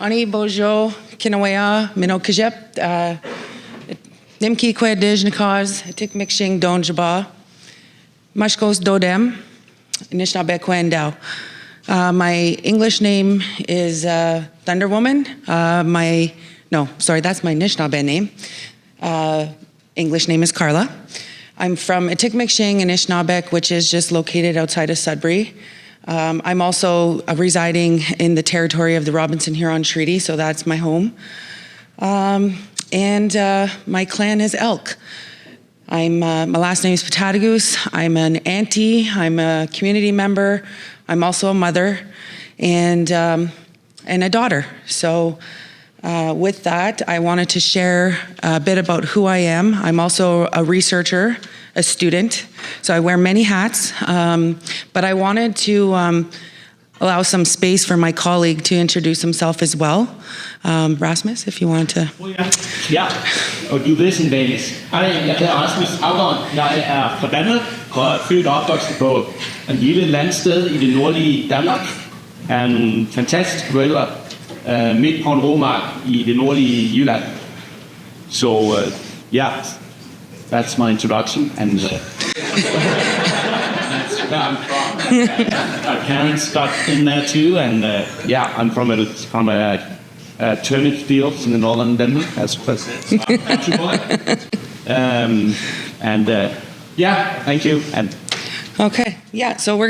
Ani bojo kinawaya minokajep nimki kwe dijnikaz tik mixing donjaba mashkos dodem Anishnawbek kwendao. My English name is Thunder Woman. That's my Anishnawbe name. English name is Carla. I'm from Atikmikshing, Anishnawbek, which is just located outside of Sudbury. I'm also residing in the territory of the Robinson-Huron Treaty, so that's my home. And my clan is Elk. My last name is Petahtegoose. I'm an auntie. I'm a community member. I'm also a mother and a daughter. So with that, I wanted to share a bit about who I am. I'm also a researcher, a student, so I wear many hats, but I wanted to allow some space for my colleague to introduce himself as well. Rasmus, if you wanted to. Ja, og du ved sin Vales. Hej, jeg hedder Rasmus Afgård. Jeg er fra Danmark og født og opvokset på et lille landsted i det nordlige Danmark. Jeg er en fantastisk forældre midt på en romark i det nordlige Jylland. So, yeah, that's my introduction, and that's where I'm from. My parents got in there too, and I'm from a turnip fields in the northern Denmark, as country boy. Thank you. And okay, yeah, so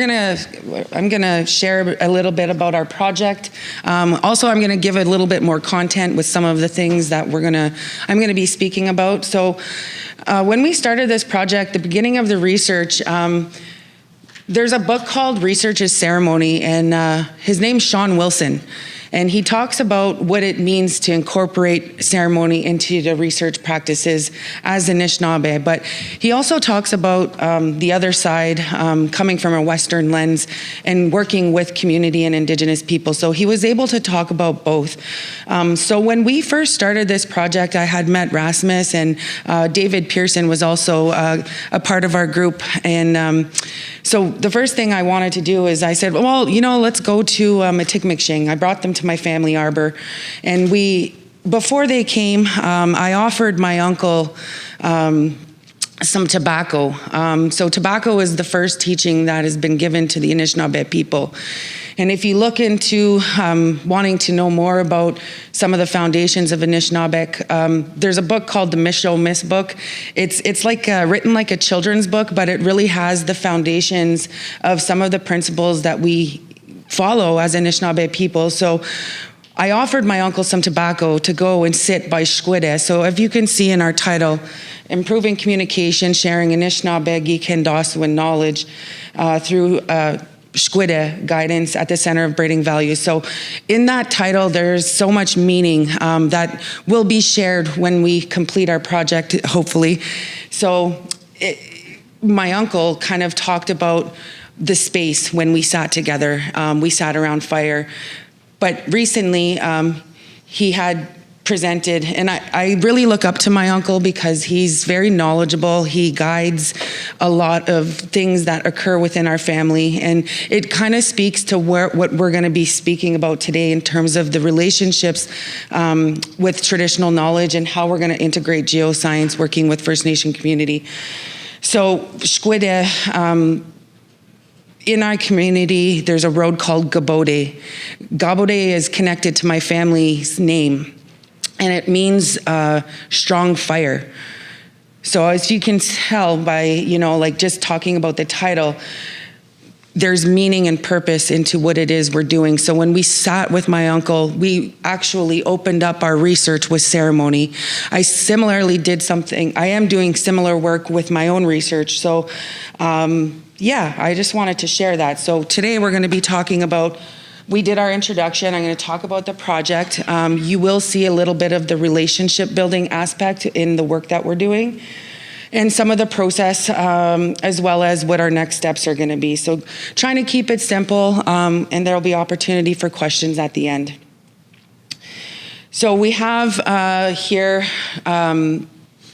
I'm gonna share a little bit about our project. Also, I'm gonna give a little bit more content with some of the things that I'm gonna be speaking about. So when we started this project, the beginning of the research, there's a book called Research is Ceremony, and his name's Sean Wilson. And he talks about what it means to incorporate ceremony into the research practices as Anishnawbe. But he also talks about the other side, coming from a Western lens and working with community and Indigenous people. So he was able to talk about both. So when we first started this project, I had met Rasmus, and David Pearson was also a part of our group. And so the first thing I wanted to do is I said, well, let's go to Atikmikshing. I brought them to my family arbor, and before they came, I offered my uncle some tobacco. So tobacco is the first teaching that has been given to the Anishnawbe people. And if you look into wanting to know more about some of the foundations of Anishnawbek, there's a book called the Misho Miss book. It's like written like a children's book, but it really has the foundations of some of the principles that we follow as Anishnawbe people. So I offered my uncle some tobacco to go and sit by Shkode. So if you can see in our title, Improving Communication, Sharing Anishnawbe Gikendassonin Knowledge through Shkode guidance at the center of braiding values. So in that title, there's so much meaning that will be shared when we complete our project, hopefully. So my uncle kind of talked about the space when we sat together. We sat around fire. But recently, he had presented, and I really look up to my uncle because he's very knowledgeable. He guides a lot of things that occur within our family, and it kind of speaks to what we're going to be speaking about today in terms of the relationships with traditional knowledge and how we're going to integrate geoscience working with First Nation community. So Shkode, in our community, there's a road called Gabode. Gabode is connected to my family's name, and it means strong fire. So as you can tell by, just talking about the title, there's meaning and purpose into what it is we're doing. So when we sat with my uncle, we actually opened up our research with ceremony. I similarly did something, I am doing similar work with my own research. So I just wanted to share that. So today we're going to be talking about, we did our introduction. I'm going to talk about the project. You will see a little bit of the relationship building aspect in the work that we're doing, and some of the process, as well as what our next steps are going to be. So trying to keep it simple, and there will be opportunity for questions at the end. So we have here,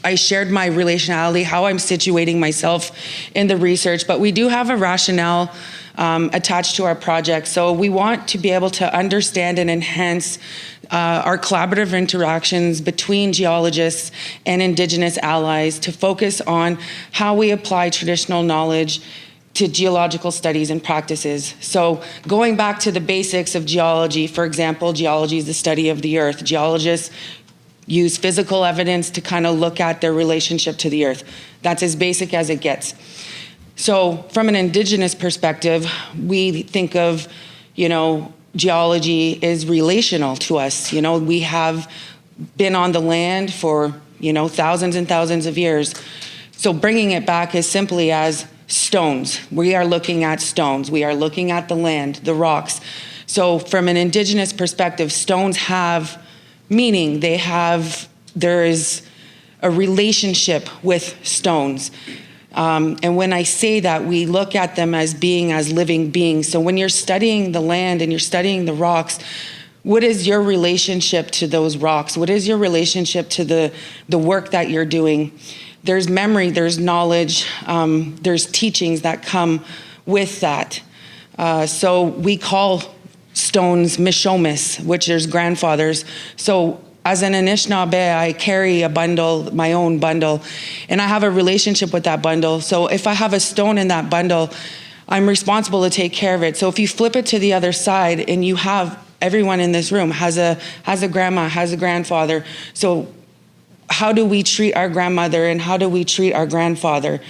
I shared my relationality, how I'm situating myself in the research, but we do have a rationale attached to our project. So we want to be able to understand and enhance our collaborative interactions between geologists and Indigenous allies to focus on how we apply traditional knowledge to geological studies and practices. So going back to the basics of geology, for example, geology is the study of the earth. Geologists use physical evidence to kind of look at their relationship to the earth. That's as basic as it gets. So from an Indigenous perspective, we think of, geology is relational to us. We have been on the land for, thousands and thousands of years. So bringing it back as simply as stones. We are looking at stones. We are looking at the land, the rocks. So from an Indigenous perspective, stones have meaning. There is a relationship with stones. And when I say that, we look at them as living beings. So when you're studying the land and you're studying the rocks, what is your relationship to those rocks? What is your relationship to the work that you're doing? There's memory, there's knowledge, there's teachings that come with that. So we call stones mishomis, which is grandfathers. So as an Anishnawbe, I carry a bundle, my own bundle, and I have a relationship with that bundle. So if I have a stone in that bundle, I'm responsible to take care of it. So if you flip it to the other side and you have everyone in this room has a grandma, has a grandfather. So how do we treat our grandmother and how do we treat our grandfather?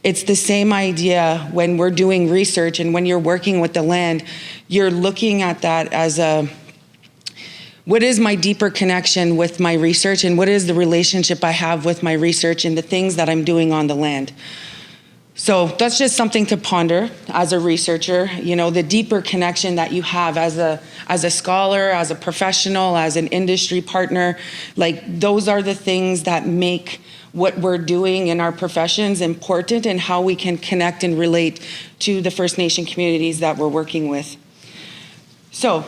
It's the same idea when we're doing research and when you're working with the land, you're looking at that as what is my deeper connection with my research and what is the relationship I have with my research and the things that I'm doing on the land? So that's just something to ponder as a researcher, the deeper connection that you have as a scholar, as a professional, as an industry partner. Like those are the things that make what we're doing in our professions important and how we can connect and relate to the First Nation communities that we're working with. So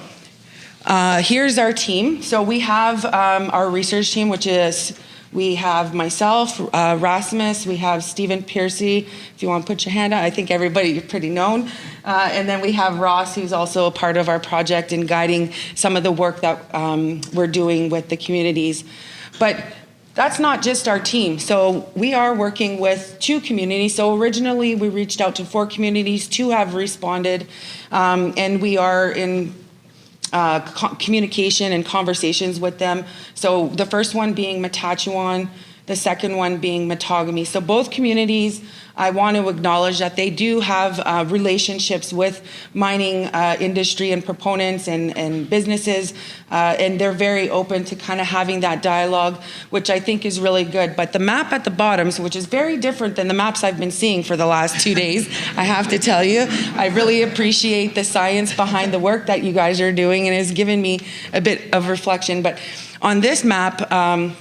here's our team. So we have our research team, which is we have myself, Rasmus, we have Stephen Piercy, if you want to put your hand out. I think everybody, you're pretty known. And then we have Ross, who's also a part of our project in guiding some of the work that we're doing with the communities. But that's not just our team. So we are working with 2 communities. So originally we reached out to 4 communities, 2 have responded, and we are in communication and conversations with them. So the first one being Metachewan, the second one being Metagami. So both communities, I want to acknowledge that they do have relationships with mining industry and proponents and businesses, and they're very open to kind of having that dialogue, which I think is really good. But the map at the bottom, which is very different than the maps I've been seeing for the last 2 days, I have to tell you, I really appreciate the science behind the work that you guys are doing, and it's given me a bit of reflection. But on this map,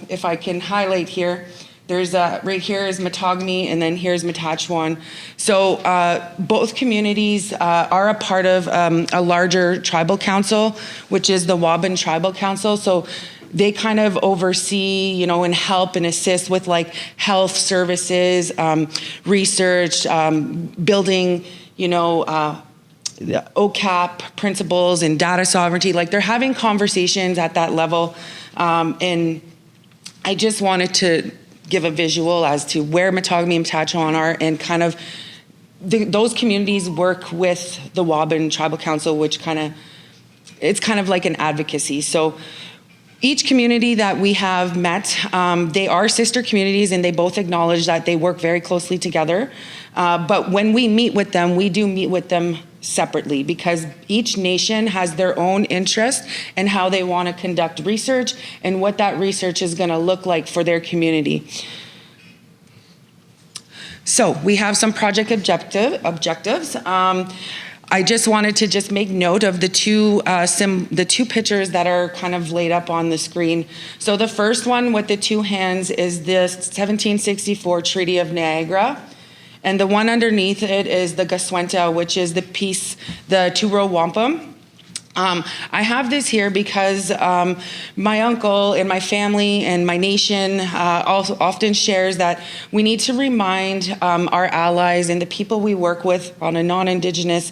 if I can highlight here, there's right here is Metagami, and then here's Metachewan. So both communities are a part of a larger tribal council, which is the Waban Tribal Council. So they kind of oversee, and help and assist with like health services, research, building, the OCAP principles and data sovereignty. Like they're having conversations at that level. And I just wanted to give a visual as to where Metagami and Metachewan are, and kind of those communities work with the Waban Tribal Council, which it's kind of like an advocacy. So each community that we have met, they are sister communities, and they both acknowledge that they work very closely together. But when we meet with them, we do meet with them separately, because each nation has their own interest in how they want to conduct research and what that research is going to look like for their community. So we have some project objectives. I just wanted to just make note of the two pictures that are kind of laid up on the screen. So the first one with the 2 hands is the 1764 Treaty of Niagara. And the one underneath it is the Gaswenta, which is the peace, the Turo Wampum. I have this here because my uncle and my family and my nation also often shares that we need to remind our allies and the people we work with on a non-Indigenous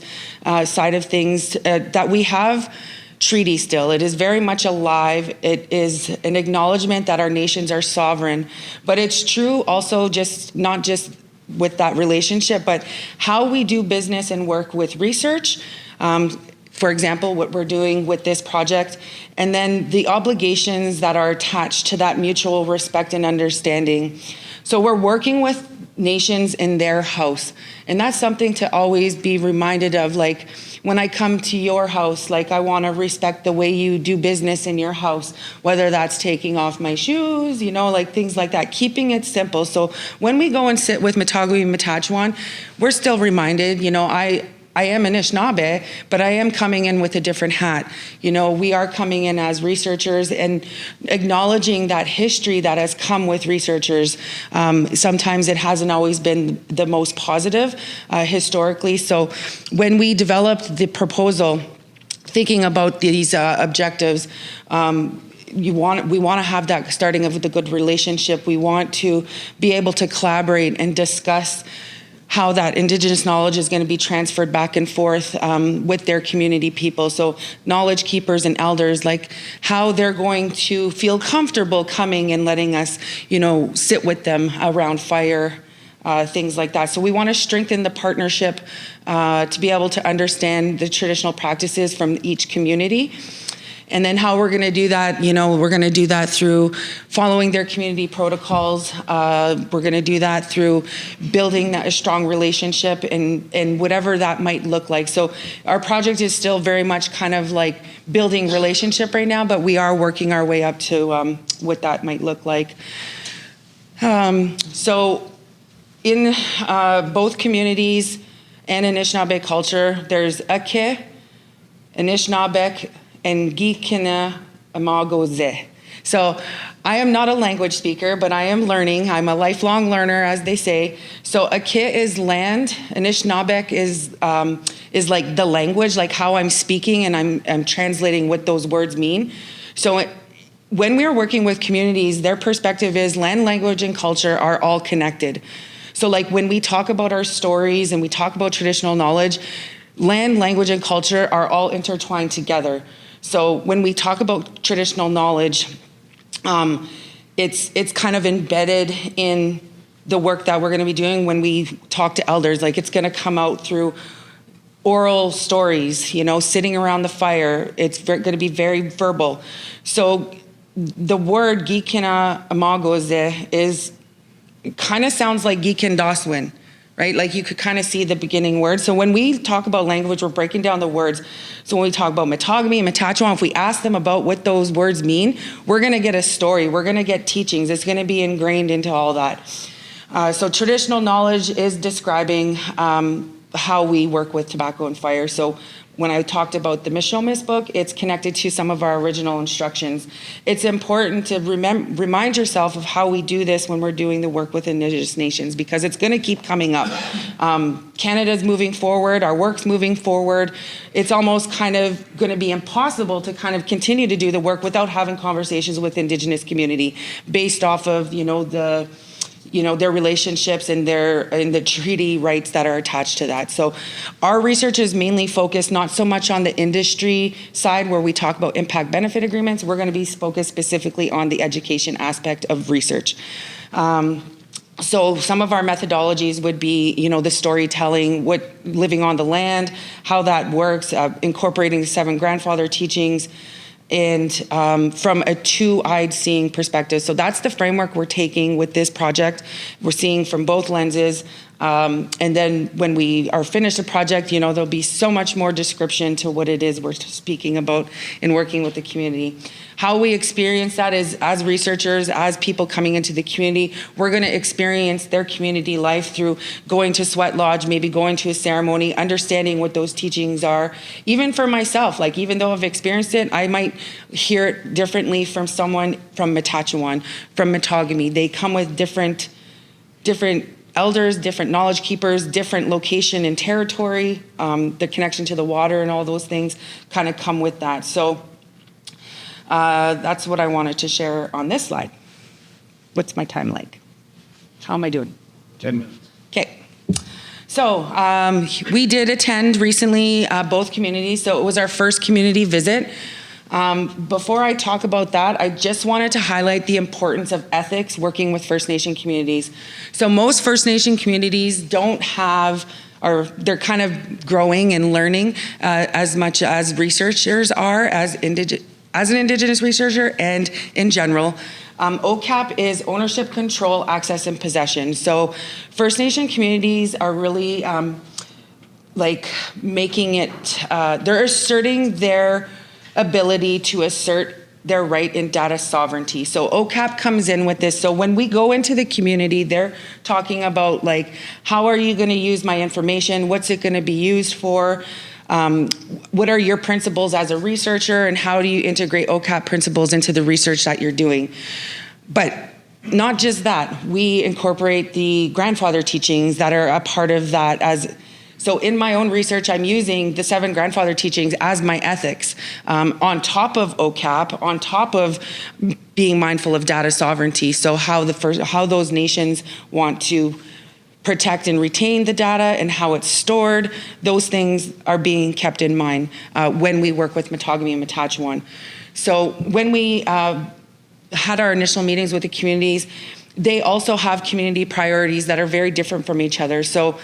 side of things that we have treaty still. It is very much alive. It is an acknowledgement that our nations are sovereign. But it's true also not just with that relationship, but how we do business and work with research. For example, what we're doing with this project, and then the obligations that are attached to that mutual respect and understanding. So we're working with nations in their house, and that's something to always be reminded of. Like when I come to your house, like I want to respect the way you do business in your house, whether that's taking off my shoes, like things like that, keeping it simple. So when we go and sit with Metahtegoose and Metachewan, we're still reminded, I am Anishnawbe, but I am coming in with a different hat. We are coming in as researchers and acknowledging that history that has come with researchers. Sometimes it hasn't always been the most positive historically. So when we developed the proposal, thinking about these objectives, we want to have that starting of the good relationship. We want to be able to collaborate and discuss how that Indigenous knowledge is going to be transferred back and forth with their community people. So knowledge keepers and elders, like how they're going to feel comfortable coming and letting us, sit with them around fire, things like that. So we want to strengthen the partnership to be able to understand the traditional practices from each community. And then how we're going to do that, we're going to do that through following their community protocols. We're going to do that through building a strong relationship and whatever that might look like. So our project is still very much kind of like building relationship right now, but we are working our way up to what that might look like. So in both communities and Anishnawbe culture, there's Ake, Anishnawbek, and Gikendassonin. So I am not a language speaker, but I am learning. I'm a lifelong learner, as they say. So Ake is land. Anishnawbek is like the language, like how I'm speaking, and I'm translating what those words mean. So when we're working with communities, their perspective is land, language, and culture are all connected. So like when we talk about our stories and we talk about traditional knowledge, land, language, and culture are all intertwined together. So when we talk about traditional knowledge, it's kind of embedded in the work that we're going to be doing when we talk to elders. Like it's going to come out through oral stories, sitting around the fire. It's going to be very verbal. So the word Gikendassonin is kind of sounds like Gikendassonin, right? Like you could kind of see the beginning word. So when we talk about language, we're breaking down the words. So when we talk about Metahtegoose and Metachewan, if we ask them about what those words mean, we're going to get a story. We're going to get teachings. It's going to be ingrained into all that. So traditional knowledge is describing how we work with tobacco and fire. So when I talked about the Mishomis book, it's connected to some of our original instructions. It's important to remind yourself of how we do this when we're doing the work with Indigenous nations, because it's going to keep coming up. Canada's moving forward, our work's moving forward. It's almost kind of going to be impossible to kind of continue to do the work without having conversations with Indigenous community based off of, their relationships and the treaty rights that are attached to that. So our research is mainly focused not so much on the industry side where we talk about impact benefit agreements. We're going to be focused specifically on the education aspect of research. So some of our methodologies would be, the storytelling, what living on the land, how that works, incorporating the 7 grandfather teachings, and from a two-eyed seeing perspective. So that's the framework we're taking with this project. We're seeing from both lenses. And then when we are finished the project, there'll be so much more description to what it is we're speaking about in working with the community. How we experience that is as researchers, as people coming into the community, we're going to experience their community life through going to Sweat Lodge, maybe going to a ceremony, understanding what those teachings are. Even for myself, like even though I've experienced it, I might hear it differently from someone from Metachewan, from Metahtegoose. They come with different elders, different knowledge keepers, different location and territory, the connection to the water and all those things kind of come with that. So that's what I wanted to share on this slide. What's my time like? How am I doing? 10 minutes. Okay. So we did attend recently both communities. So it was our first community visit. Before I talk about that, I just wanted to highlight the importance of ethics working with First Nation communities. So most First Nation communities don't have, or they're kind of growing and learning as much as researchers are, as an Indigenous researcher and in general. OCAP is ownership, control, access, and possession. So First Nation communities are really like making it, they're asserting their ability to assert their right in data sovereignty. So OCAP comes in with this. So when we go into the community, they're talking about like, how are you going to use my information? What's it going to be used for? What are your principles as a researcher, and how do you integrate OCAP principles into the research that you're doing? But not just that, we incorporate the grandfather teachings that are a part of that as. So in my own research, I'm using the 7 grandfather teachings as my ethics, on top of OCAP, on top of being mindful of data sovereignty. So how those nations want to protect and retain the data and how it's stored, those things are being kept in mind when we work with Matagami and Matachewan. So when we had our initial meetings with the communities, they also have community priorities that are very different from each other. So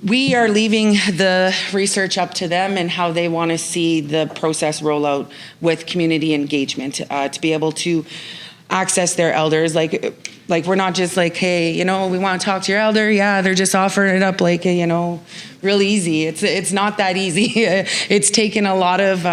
we are leaving the research up to them and how they want to see the process roll out with community engagement to be able to access their elders. Like we're not just like, hey, we want to talk to your elder. Yeah, they're just offering it up like, real easy. It's not that easy. It's taken a lot of,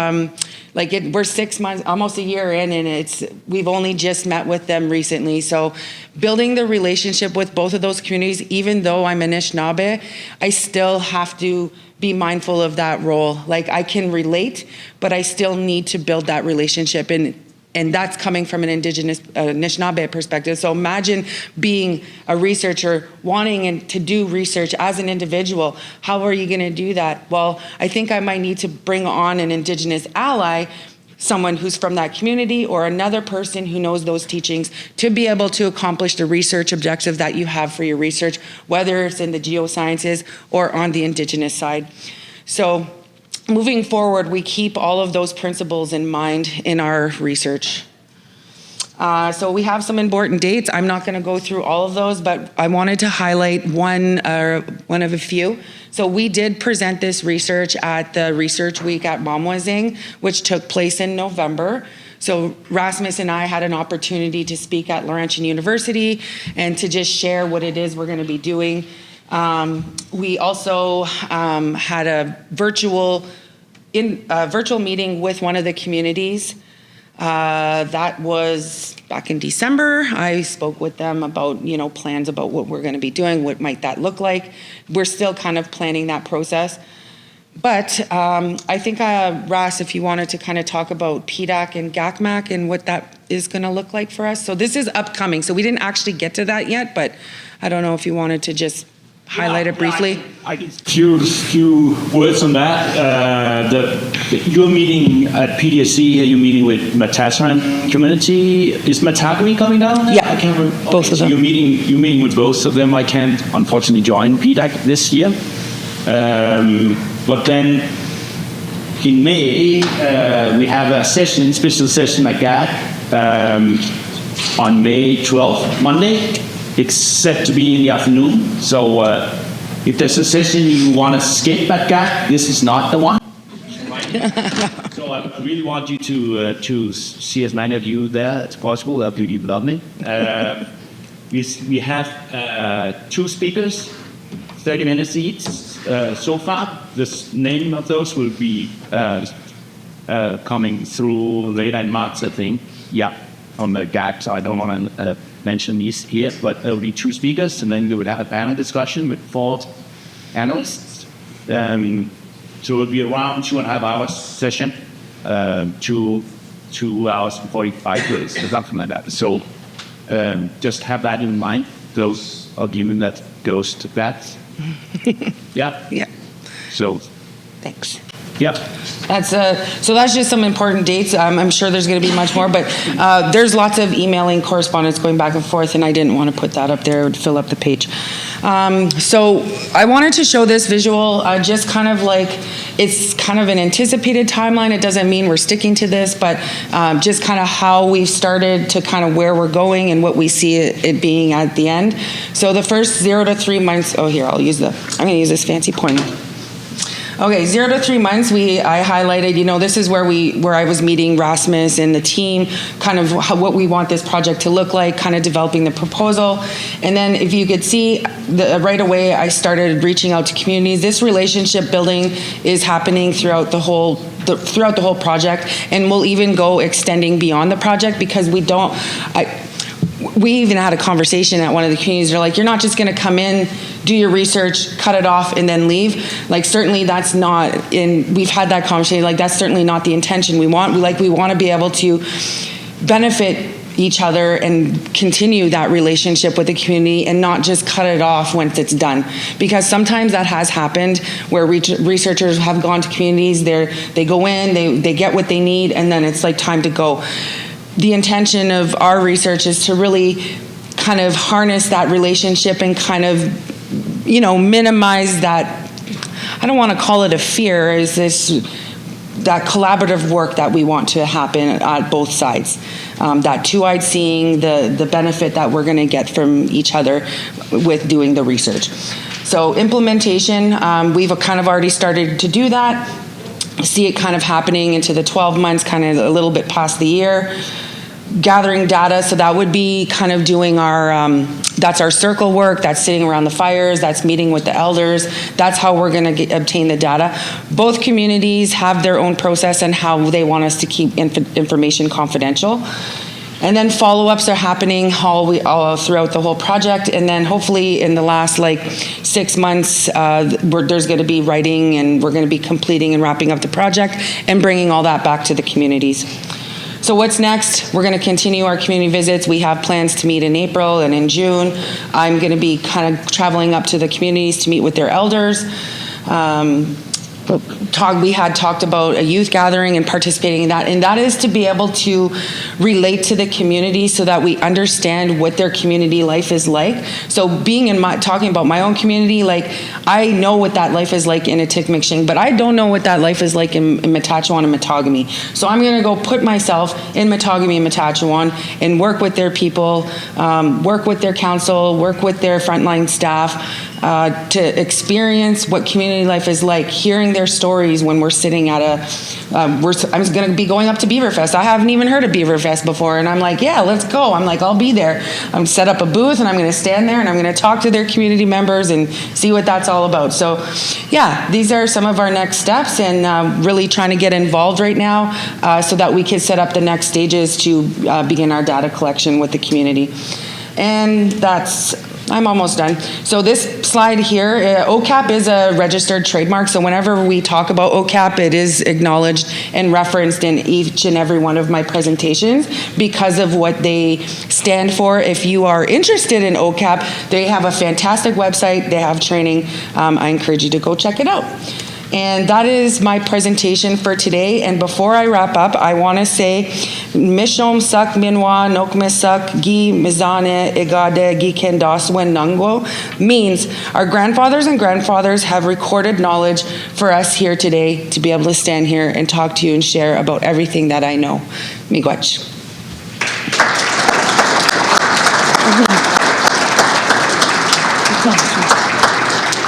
we're 6 months, almost a year in, and we've only just met with them recently. So building the relationship with both of those communities, even though I'm Anishnawbe, I still have to be mindful of that role. Like I can relate, but I still need to build that relationship, and that's coming from an Indigenous Anishnawbe perspective. So imagine being a researcher, wanting to do research as an individual. How are you going to do that? Well, I think I might need to bring on an Indigenous ally, someone who's from that community or another person who knows those teachings to be able to accomplish the research objective that you have for your research, whether it's in the geosciences or on the Indigenous side. So moving forward, we keep all of those principles in mind in our research. So we have some important dates. I'm not going to go through all of those, but I wanted to highlight one of a few. So we did present this research at the Research Week at Mamwazing, which took place in November. So Rasmus and I had an opportunity to speak at Laurentian University and to just share what it is we're going to be doing. We also had a virtual meeting with one of the communities. That was back in December. I spoke with them about, plans about what we're going to be doing, what might that look like. We're still kind of planning that process. But I think, Ras, if you wanted to kind of talk about PDAC and GACMAC and what that is going to look like for us. So this is upcoming. So we didn't actually get to that yet, but I don't know if you wanted to just highlight it briefly. I can few words on that. You're meeting at PDSC. You're meeting with Matachewan community. Is Matagami coming down? Yeah, I can't remember. Both of them. So you're meeting with both of them. I can't unfortunately join PDAC this year. But then in May we have a special session like that on May 12th, Monday. It's set to be in the afternoon, so if there's a session you want to skip at GAC, this is not the one. So I really want you to see as many of you there as possible. That would be lovely. We have 2 speakers, 30 minutes each so far. The name of those will be coming through later in March, I think. Yeah, on the GAC, so I don't want to mention these here, but there will be 2 speakers, and then we would have a panel discussion with 4 analysts. So it will be around 2.5 hours session, 2 hours and 45 minutes, or something like that. So just have that in mind. those of you that goes to that. Yeah. Yeah. So, Thanks. yeah. So that's just some important dates. I'm sure there's going to be much more, but there's lots of emailing correspondence going back and forth, and I didn't want to put that up there. It would fill up the page. So I wanted to show this visual, just kind of like, it's kind of an anticipated timeline. It doesn't mean we're sticking to this, but just kind of how we've started to kind of where we're going and what we see it being at the end. So the first 0 to 3 months, I'm going to use this fancy pointer. Okay, 0 to 3 months, I highlighted, this is where I was meeting Rasmus and the team, kind of what we want this project to look like, kind of developing the proposal. And then if you could see, right away I started reaching out to communities. This relationship building is happening throughout the whole project, and we'll even go extending beyond the project, because we even had a conversation at one of the communities. They're like, you're not just going to come in, do your research, cut it off, and then leave. Like, certainly that's not, we've had that conversation, like, that's certainly not the intention we want. We want to be able to benefit each other and continue that relationship with the community, and not just cut it off once it's done. Because sometimes that has happened, where researchers have gone to communities, they go in, they get what they need, and then it's like time to go. The intention of our research is to really kind of harness that relationship and kind of, minimize that, I don't want to call it a fear, is that collaborative work that we want to happen at both sides. That two-eyed seeing, the benefit that we're going to get from each other with doing the research. So implementation, we've kind of already started to do that. See it kind of happening into the 12 months, kind of a little bit past the year. Gathering data, so that would be kind of doing that's our circle work, that's sitting around the fires, that's meeting with the elders, that's how we're going to obtain the data. Both communities have their own process and how they want us to keep information confidential. And then follow-ups are happening all throughout the whole project, and then hopefully in the last 6 months, there's going to be writing, and we're going to be completing and wrapping up the project and bringing all that back to the communities. So what's next? We're going to continue our community visits. We have plans to meet in April and in June. I'm going to be kind of traveling up to the communities to meet with their elders. We had talked about a youth gathering and participating in that, and that is to be able to relate to the community so that we understand what their community life is like. So talking about my own community, I know what that life is like in Atikomikshin, but I don't know what that life is like in Metachewan and Matagami. So I'm going to go put myself in Matagami and Metachewan and work with their people, work with their council, work with their frontline staff, to experience what community life is like, hearing their stories when we're sitting at I'm going to be going up to Beaverfest. I haven't even heard of Beaverfest before, and I'm like, yeah, let's go. I'm like, I'll be there. I'm set up a booth, and I'm going to stand there, and I'm going to talk to their community members and see what that's all about. So, yeah, these are some of our next steps, and really trying to get involved right now so that we can set up the next stages to begin our data collection with the community. And I'm almost done. So this slide here, OCAP is a registered trademark, so whenever we talk about OCAP, it is acknowledged and referenced in each and every one of my presentations because of what they stand for. If you are interested in OCAP, they have a fantastic website, they have training. I encourage you to go check it out. And that is my presentation for today. And before I wrap up, I want to say, Mishom sak minwa nokmesak gi mizane igade Gikendassonin nangwo means our grandfathers and grandfathers have recorded knowledge for us here today to be able to stand here and talk to you and share about everything that I know. Miigwech.